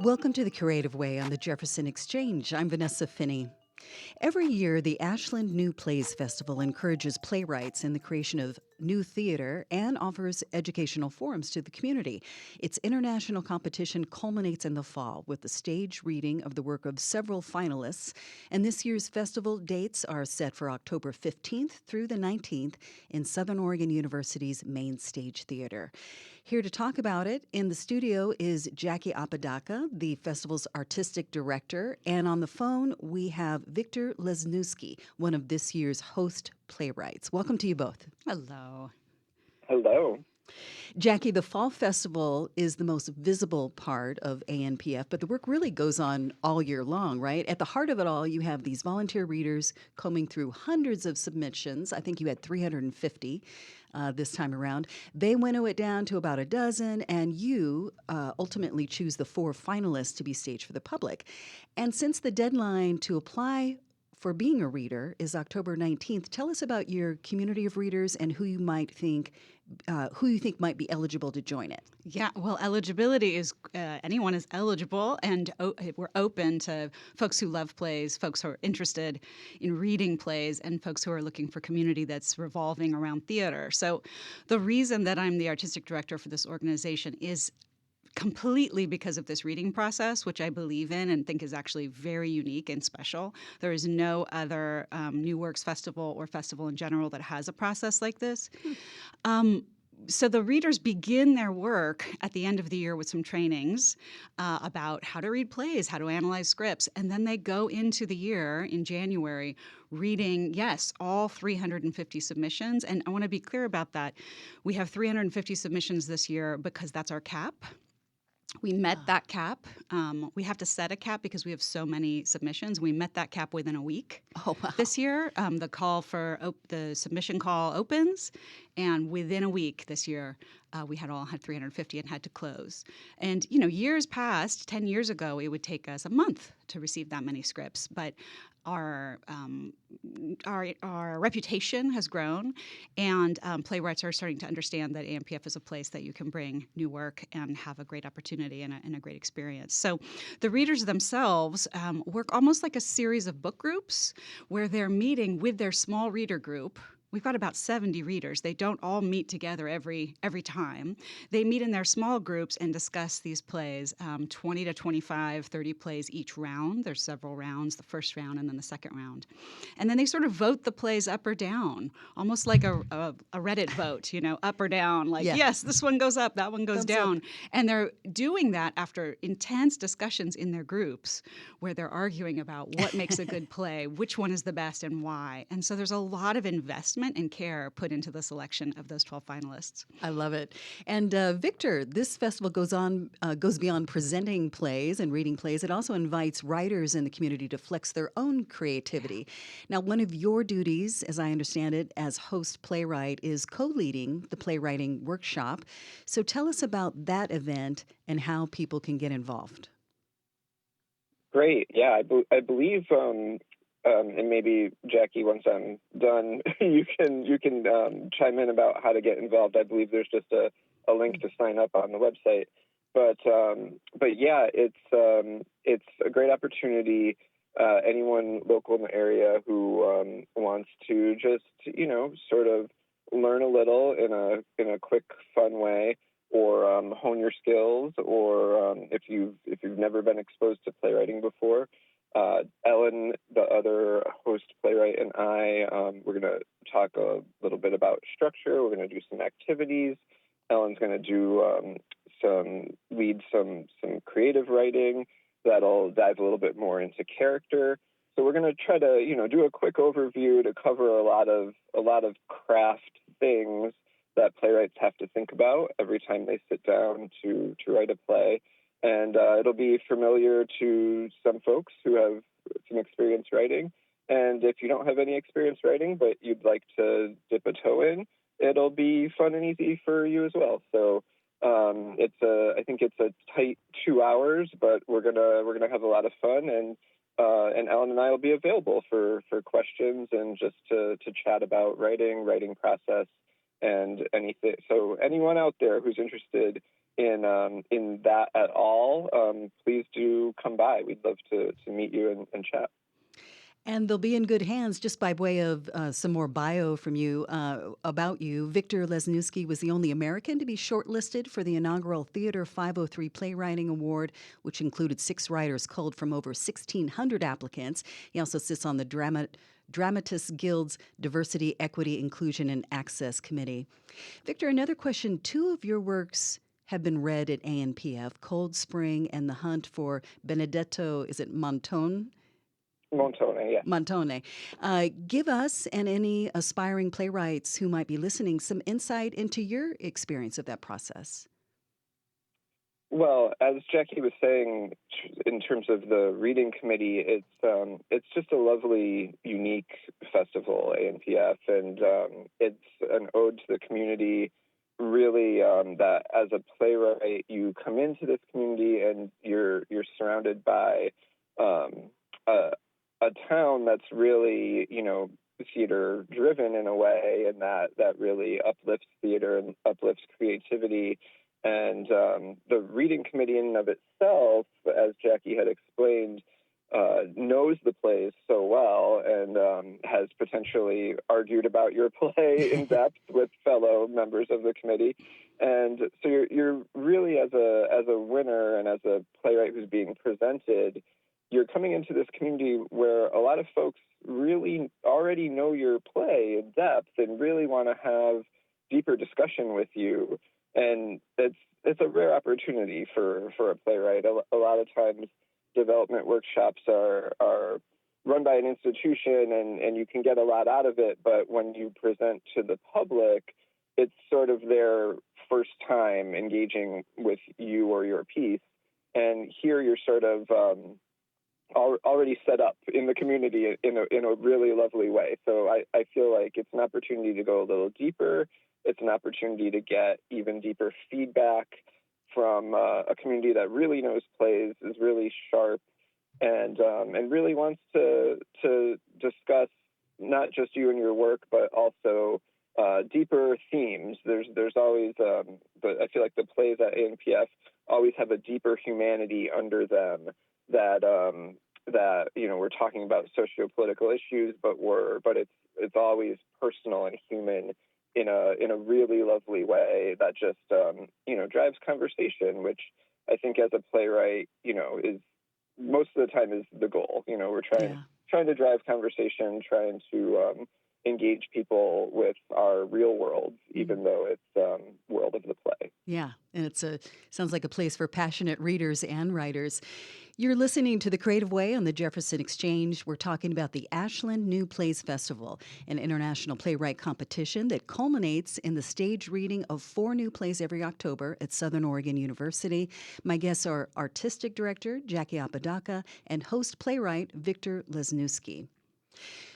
Welcome to The Creative Way on the Jefferson Exchange. I'm Vanessa Finney. Every year, the Ashland New Plays Festival encourages playwrights in the creation of new theater and offers educational forums to the community. Its international competition culminates in the fall with the stage reading of the work of several finalists, and this year's festival dates are set for October 15th through the 19th in Southern Oregon University's Main Stage Theater. Here to talk about it in the studio is Jackie Apodaca, the festival's artistic director, and on the phone we have Victor Lesniewski, one of this year's host playwrights. Welcome to you both. Hello. Hello. Jackie, the Fall Festival is the most visible part of ANPF, but the work really goes on all year long, right? At the heart of it all, you have these volunteer readers combing through hundreds of submissions. I think you had 350 this time around. They winnow it down to about a dozen, and you ultimately choose the 4 finalists to be staged for the public. And since the deadline to apply for being a reader is October 19th, tell us about your community of readers and who you think might be eligible to join it. Yeah, well, eligibility is anyone is eligible, and we're open to folks who love plays, folks who are interested in reading plays, and folks who are looking for community that's revolving around theater. So the reason that I'm the artistic director for this organization is completely because of this reading process, which I believe in and think is actually very unique and special. There is no other New Works Festival or festival in general that has a process like this. So the readers begin their work at the end of the year with some trainings about how to read plays, how to analyze scripts, and then they go into the year in January reading, yes, all 350 submissions. And I want to be clear about that. We have 350 submissions this year because that's our cap. We met that cap. We have to set a cap because we have so many submissions. We met that cap within a week. Oh, wow. This year, the submission call opens, and within a week this year, we had 350 and had to close. And years past, 10 years ago, it would take us a month to receive that many scripts, but our reputation has grown, and playwrights are starting to understand that ANPF is a place that you can bring new work and have a great opportunity and a great experience. So the readers themselves work almost like a series of book groups where they're meeting with their small reader group. We've got about 70 readers. They don't all meet together every time. They meet in their small groups and discuss these plays, 20 to 25, 30 plays each round. There's several rounds, the first round and then the second round. And then they sort of vote the plays up or down, almost like a Reddit vote, up or down, like, yes, this one goes up, that one goes down. Up. And they're doing that after intense discussions in their groups where they're arguing about what makes a good play, which one is the best and why. And so there's a lot of investment and care put into the selection of those 12 finalists. I love it. And Victor, this festival goes beyond presenting plays and reading plays. It also invites writers in the community to flex their own creativity. Now, one of your duties, as I understand it, as host playwright, is co-leading the playwriting workshop. So tell us about that event and how people can get involved. Great. Yeah, I believe, and maybe Jackie, once I'm done, you can chime in about how to get involved. I believe there's just a link to sign up on the website. But yeah, it's a great opportunity. Anyone local in the area who wants to just sort of learn a little in a quick, fun way, or hone your skills, or if you've never been exposed to playwriting before. Ellen, the other host playwright, and I, we're going to talk a little bit about structure. We're going to do some activities. Ellen's going to do lead some creative writing that'll dive a little bit more into character. So we're going to try to do a quick overview to cover a lot of craft things that playwrights have to think about every time they sit down to write a play. And it'll be familiar to some folks who have some experience writing. And if you don't have any experience writing, but you'd like to dip a toe in, it'll be fun and easy for you as well. So I think it's a tight 2 hours, but we're gonna have a lot of fun. And Ellen and I will be available for questions and just to chat about writing process, and anything. So anyone out there who's interested in that at all, please do come by. We'd love to meet you and chat. And they'll be in good hands. Just by way of some more bio from you about you, Victor Lesniewski was the only American to be shortlisted for the inaugural Theater 503 Playwriting Award, which included 6 writers culled from over 1,600 applicants. He also sits on the Dramatists Guild's Diversity, Equity, Inclusion, and Access Committee. Victor, another question. 2 of your works have been read at ANPF, Cold Spring and The Hunt for Benedetto, is it Montone? Montone, yeah. Montone. Give us and any aspiring playwrights who might be listening some insight into your experience of that process. Well, as Jackie was saying, in terms of the reading committee, it's just a lovely, unique festival, ANPF, and it's an ode to the community. Really, that as a playwright, you come into this community and you're surrounded by a town that's really, theater driven in a way, and that really uplifts theater and uplifts creativity. And the reading committee in and of itself, as Jackie had explained, knows the plays so well and has potentially argued about your play in depth with fellow members of the committee. And so you're really, as a winner and as a playwright who's being presented, you're coming into this community where a lot of folks really already know your play in depth and really want to have deeper discussion with you. And it's a rare opportunity for a playwright. A lot of times development workshops are run by an institution and you can get a lot out of it, but when you present to the public, it's sort of their first time engaging with you or your piece. And here you're sort of already set up in the community in a really lovely way. So I feel like it's an opportunity to go a little deeper. It's an opportunity to get even deeper feedback from a community that really knows plays, is really sharp, and really wants to discuss not just you and your work, but also deeper themes. There's always, I feel like the plays at ANPF always have a deeper humanity under them that we're talking about socio-political issues, but it's always personal and human in a really lovely way that just drives conversation, which I think as a playwright is most of the time is the goal. We're trying to drive conversation, trying to engage people with our real worlds, even though it's world of the play. Yeah, and sounds like a place for passionate readers and writers. You're listening to The Creative Way on the Jefferson Exchange. We're talking about the Ashland New Plays Festival, an international playwright competition that culminates in the stage reading of 4 new plays every October at Southern Oregon University. My guests are artistic director Jackie Apodaca and host playwright Victor Lesniewski.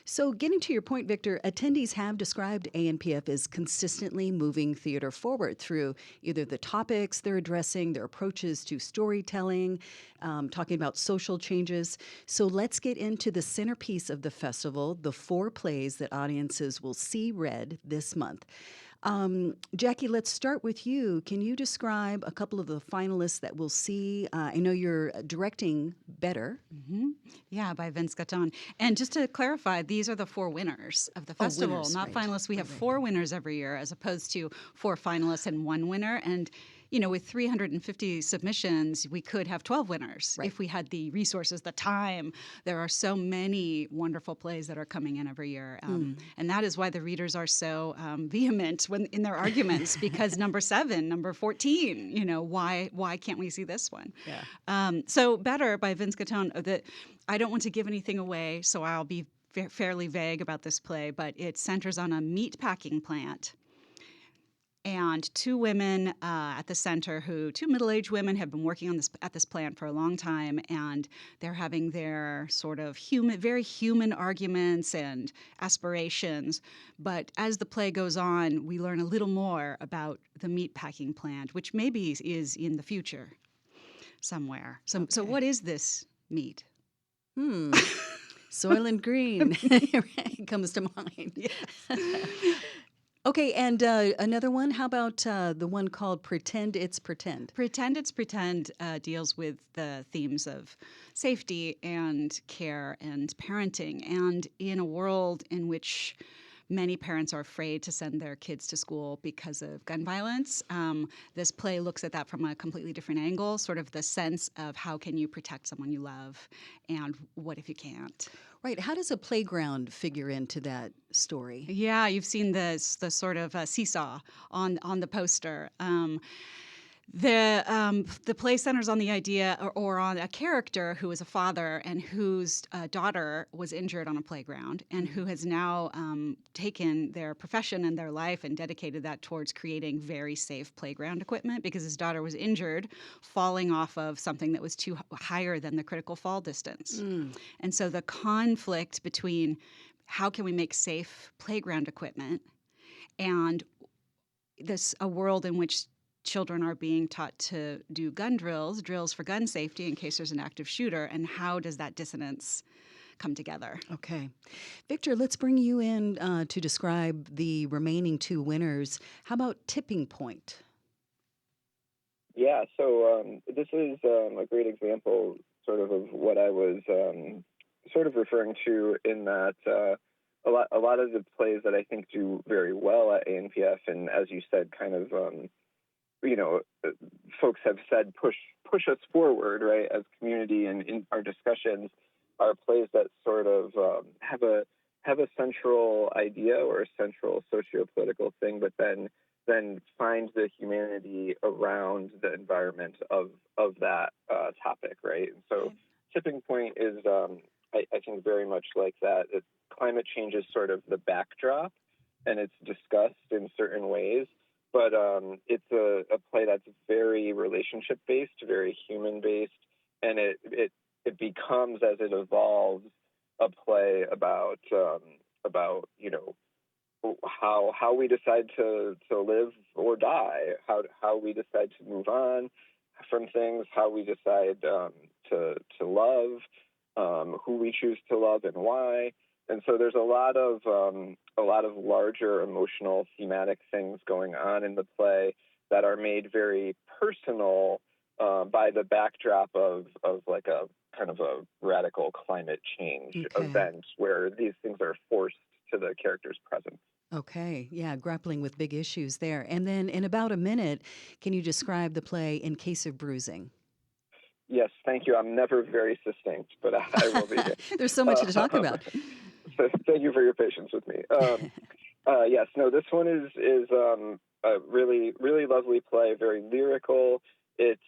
So getting to your point, Victor, attendees have described ANPF as consistently moving theater forward through either the topics they're addressing, their approaches to storytelling, talking about social changes. So let's get into the centerpiece of the festival, the 4 plays that audiences will see read this month. Jackie, let's start with you. Can you describe a couple of the finalists that we'll see? I know you're directing Better. Mm-hmm. Yeah, by Vince Gatton. And just to clarify, these are the 4 winners of the festival, winners, not right. finalists. We have 4 winners every year as opposed to 4 finalists and 1 winner. And with 350 submissions, we could have 12 winners if we had the resources, the time. There are so many wonderful plays that are coming in every year. And that is why the readers are so vehement in their arguments, because number 7, number 14, why can't we see this one? Yeah. So Better by Vince Gatton, I don't want to give anything away, so I'll be fairly vague about this play, but it centers on a meat packing plant. And 2 women at the center 2 middle-aged women have been working at this plant for a long time, and they're having their sort of very human arguments and aspirations. But as the play goes on, we learn a little more about the meatpacking plant, which maybe is in the future somewhere. So what is this meat? Soylent Green comes to mind. Yes. Okay, and another one. How about the one called Pretend It's Pretend? Pretend It's Pretend deals with the themes of safety and care and parenting. And in a world in which many parents are afraid to send their kids to school because of gun violence, this play looks at that from a completely different angle, sort of the sense of how can you protect someone you love and what if you can't. Right. How does a playground figure into that story? Yeah, you've seen the sort of seesaw on the poster. The play centers on the idea or on a character who is a father and whose daughter was injured on a playground and who has now taken their profession and their life and dedicated that towards creating very safe playground equipment because his daughter was injured falling off of something that was higher than the critical fall distance. And so the conflict between how can we make safe playground equipment and a world in which children are being taught to do gun drills for gun safety in case there's an active shooter, and how does that dissonance come together? Okay. Victor, let's bring you in to describe the remaining two winners. How about Tipping Point? Yeah, so this is a great example sort of what I was sort of referring to in that a lot of the plays that I think do very well at ANPF, and as you said, kind of folks have said push us forward, right, as community and in our discussions, are plays that sort of have a central idea or a central socio-political thing, but then find the humanity around the environment of that topic, right? And so Tipping Point is, I think, very much like that. Climate change is sort of the backdrop, and it's discussed in certain ways. But it's a play that's very relationship-based, very human-based, and it becomes, as it evolves, a play about how we decide to live or die, how we decide to move on from things, how we decide to love, who we choose to love and why. And so there's a lot of larger emotional thematic things going on in the play that are made very personal by the backdrop of like a kind of a radical climate change event where these things are forced to the character's presence. Okay, yeah, grappling with big issues there. And then in about a minute, can you describe the play In Case of Bruising? Yes, thank you. I'm never very succinct, but I will be. There's so much to talk about. So thank you for your patience with me. Yes, no, this one is a really, really lovely play, very lyrical. It's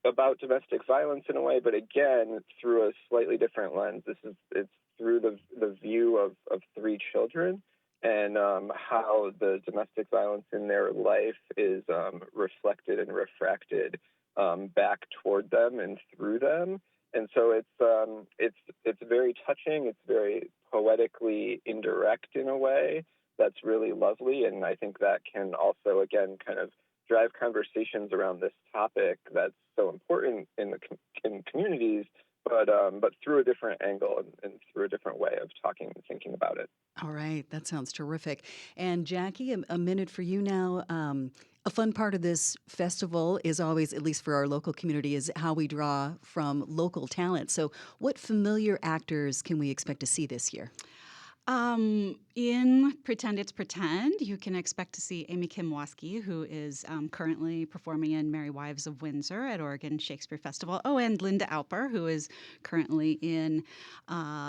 about domestic violence in a way, but again, through a slightly different lens. It's through the view of three children and how the domestic violence in their life is reflected and refracted back toward them and through them. And so it's very touching. It's very poetically indirect in a way that's really lovely. And I think that can also, again, kind of drive conversations around this topic that's so important in communities, but through a different angle and through a different way of talking and thinking about it. All right, that sounds terrific. And Jackie, a minute for you now. A fun part of this festival is always, at least for our local community, is how we draw from local talent. So what familiar actors can we expect to see this year? In Pretend It's Pretend, you can expect to see Amy Kim Waski, who is currently performing in Merry Wives of Windsor at Oregon Shakespeare Festival. Oh, and Linda Alper, who is currently in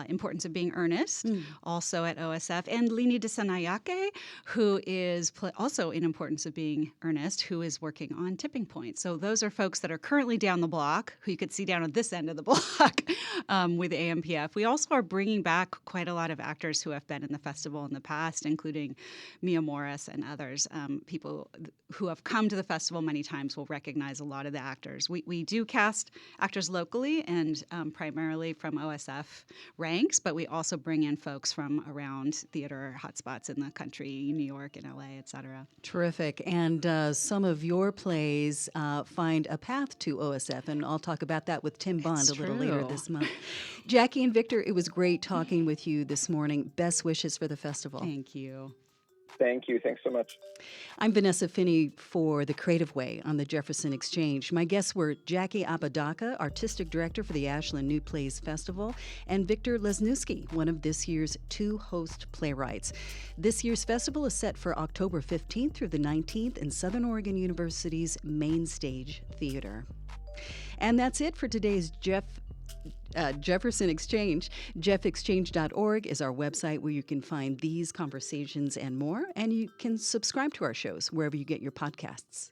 Importance of Being Earnest, also at OSF. And Lini Desanayake, who is also in Importance of Being Earnest, who is working on Tipping Point. So those are folks that are currently down the block, who you could see down at this end of the block with ANPF. We also are bringing back quite a lot of actors who have been in the festival in the past, including Mia Morris and others. People who have come to the festival many times will recognize a lot of the actors. We do cast actors locally and primarily from OSF ranks, but we also bring in folks from around theater hotspots in the country, New York and LA, et cetera. Terrific. And some of your plays find a path to OSF, and I'll talk about that with Tim Bond a little later this month. Jackie and Victor, it was great talking with you this morning. Best wishes for the festival. Thank you. Thank you. Thanks so much. I'm Vanessa Finney for The Creative Way on the Jefferson Exchange. My guests were Jackie Apodaca, Artistic Director for the Ashland New Plays Festival, and Victor Lesniewski, one of this year's 2 host playwrights. This year's festival is set for October 15th through the 19th in Southern Oregon University's Main Stage Theater. And that's it for today's Jefferson Exchange. jeffexchange.org is our website where you can find these conversations and more, and you can subscribe to our shows wherever you get your podcasts.